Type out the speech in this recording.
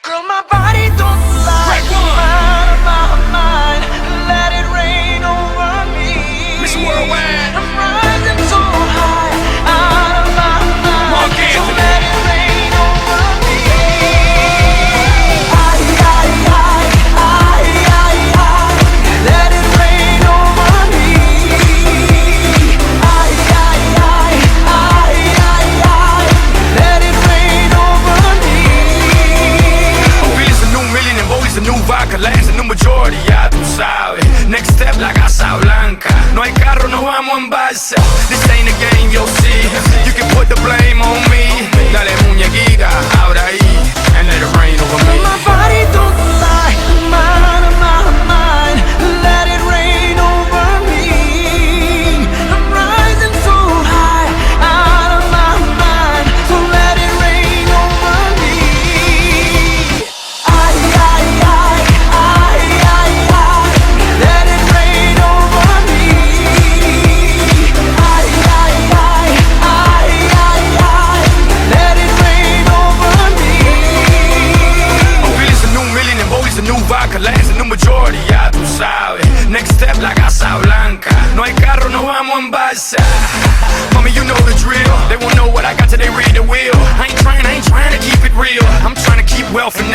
Girl, my body don't lie. My mind, let it rain over me. Mr. Worldwide. I'm rising so high, out of my mind. So let it rain over me. Let it rain over me. Let it rain over me. Feelings a new million and boys a new vodka, lands a new majority, ya tú sabes. Next step la Casa Blanca. No hay carro, no vamos en balsa. This ain't a game, yo, see. You can put the blame on me. Dale muñequita, ahora ahí, and let it rain over me. My body don't lie, my mind, let it rain over me. I'm rising so high, out of my mind, so let it rain over me. Let it rain over me. Let it rain over me. Feelings a new million and boys a new vodka, lands a new majority, ya tú sabes. Next step la Casa Blanca. No hay carro, no vamos en balsa. Mommy, you know the drill. They won't know what I got till they read the wheel. I ain't trying to keep it real. I'm trying to keep wealth and